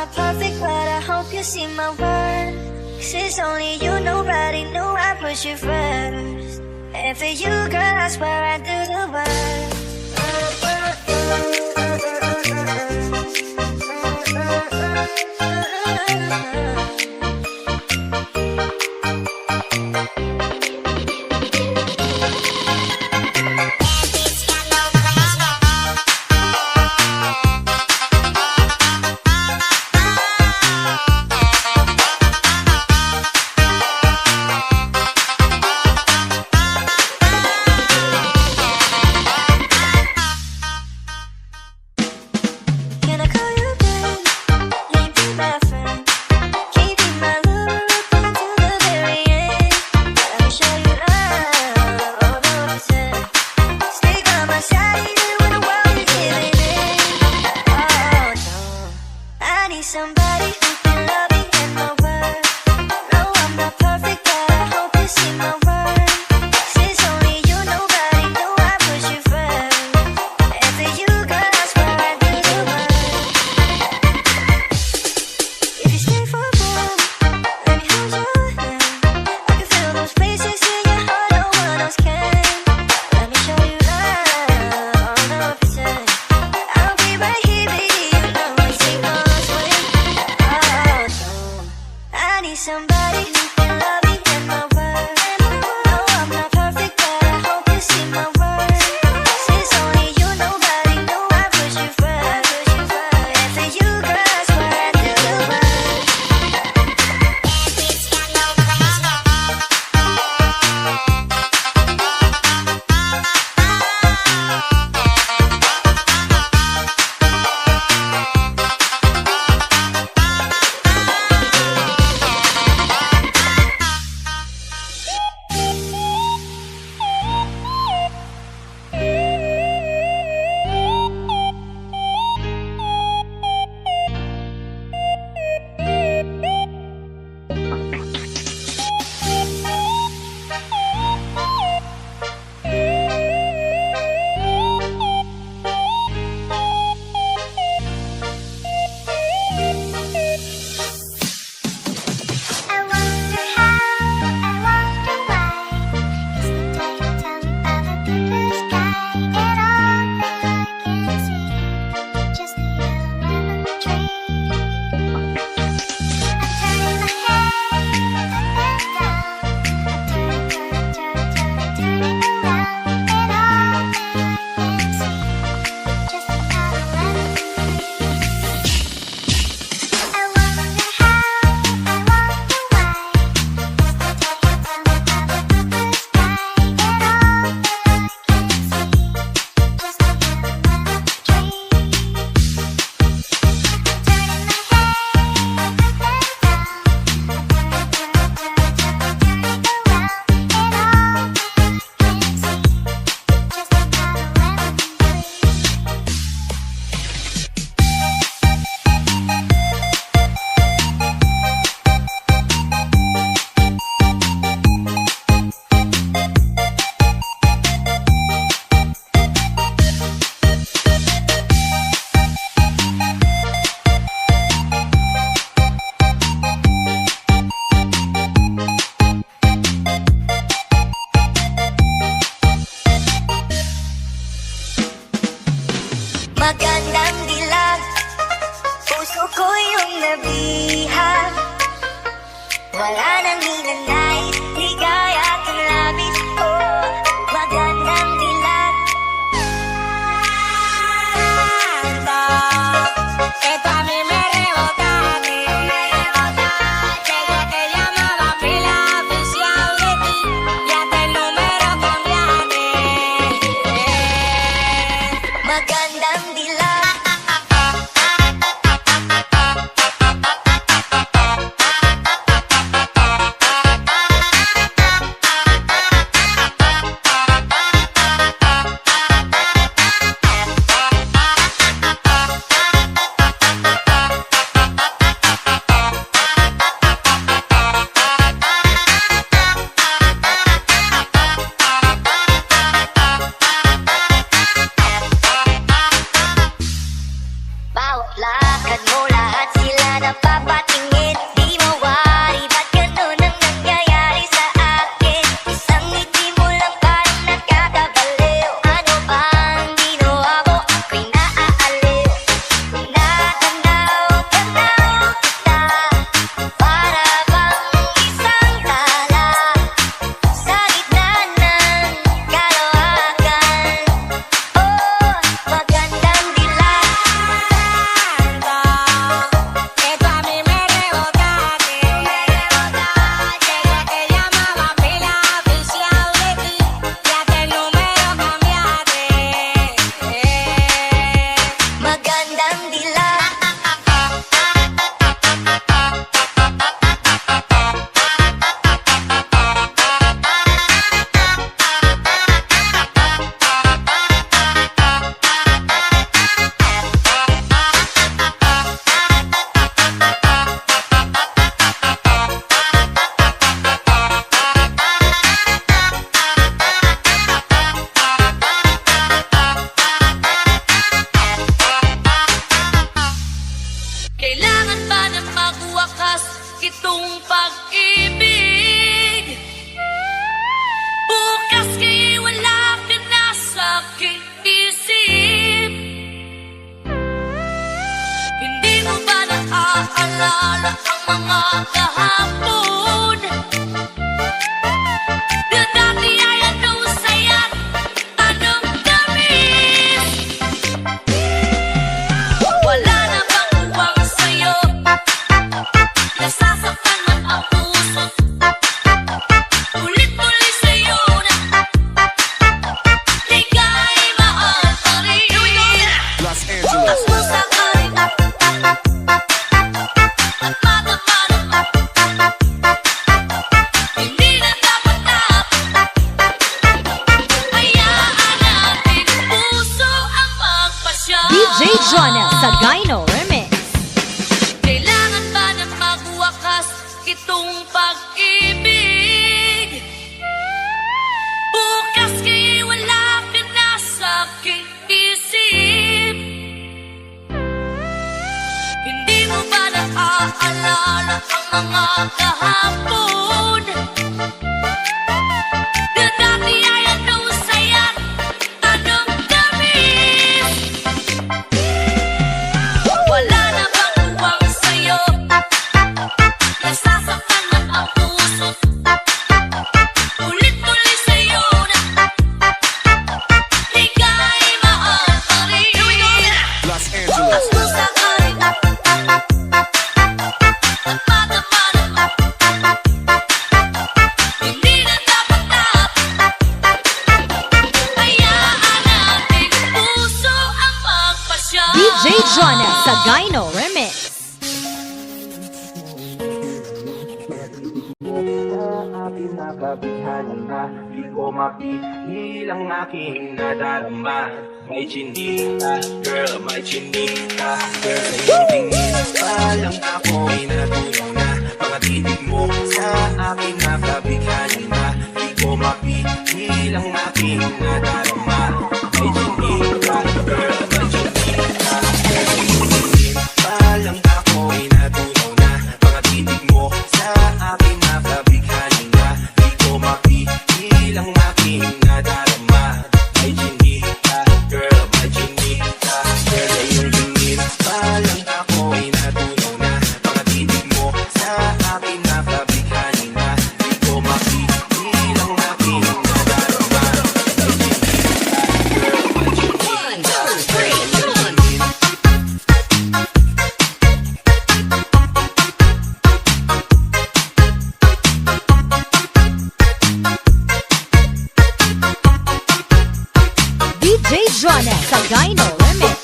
not perfect, but I hope you see my worth. 'Cause it's only you, nobody knew I put you first. And for you, girl, I swear I do the work. Jonel sa Gyno Remix. Kailangan ba na magwakas itong pag-ibig? Bukas kaya'y wala ka na sa aking isip. Hindi mo ba naaalala ang mga kahapon? Na dati ay anong saya, anong tamis. Wala na bang uwang sa'yo? Nasasaktan na ang puso. Ulit-ulit sa'yo na di ka'y maaaring. Los Angeles. Gusto ka rin at madama na hindi na dapat na hayaan nating puso ang magpasya. DJ Jonel sa Gyno Remix. Aking nakabighani na di ko mapigil ang aking nadarama. May chinita, girl, may chinita. Girl, sa iyong tingin pa lang ako'y natulong na. Mga titig mo sa aking nakabighani na di ko mapigil ang aking nadarama. May chinita, girl, may chinita. Girl, sa iyong tingin pa lang ako'y natulong na. Mga titig mo sa aking nakabighani na di ko mapigil ang aking nadarama. May chinita, girl, may chinita. Girl, sa iyong tingin pa lang ako'y natulong na. Mga titig mo sa aking nakabighani na di ko mapigil ang aking nadarama. May chinita, girl, may chinita. DJ Jonel sa Gyno Remix.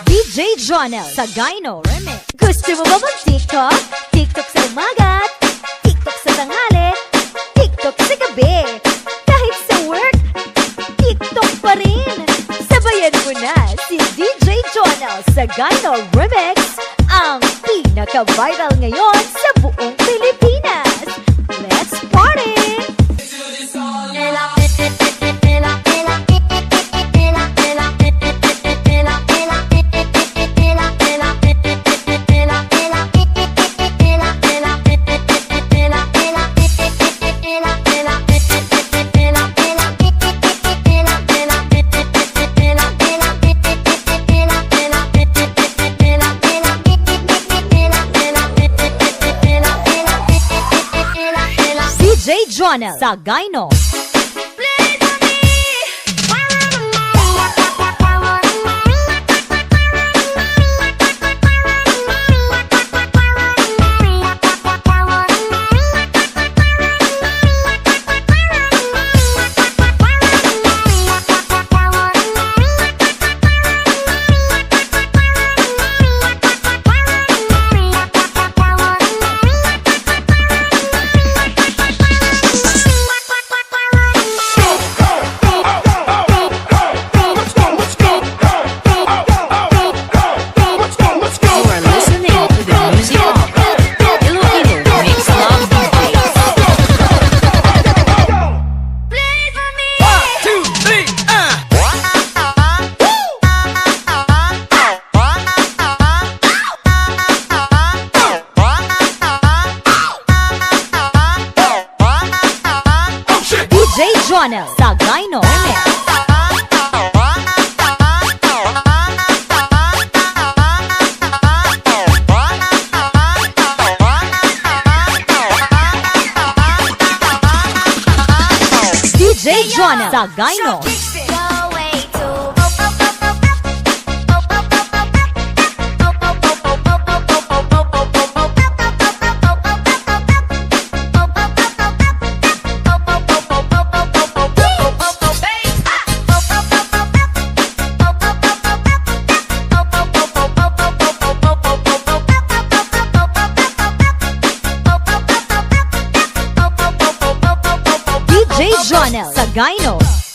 DJ Jonel sa Gyno Remix. Gusto mo ba mag-TikTok? TikTok sa umaga, TikTok sa tanghali, TikTok sa gabi. Kahit sa work, TikTok pa rin. Sabayan mo na si DJ Jonel sa Gyno Remix, ang pinaka-viral ngayon sa buong Pilipinas. Let's party! DJ Jonel sa Gyno. Jonel Sagayno Remix. DJ Jonel Sagayno. DJ Jonel Sagayno.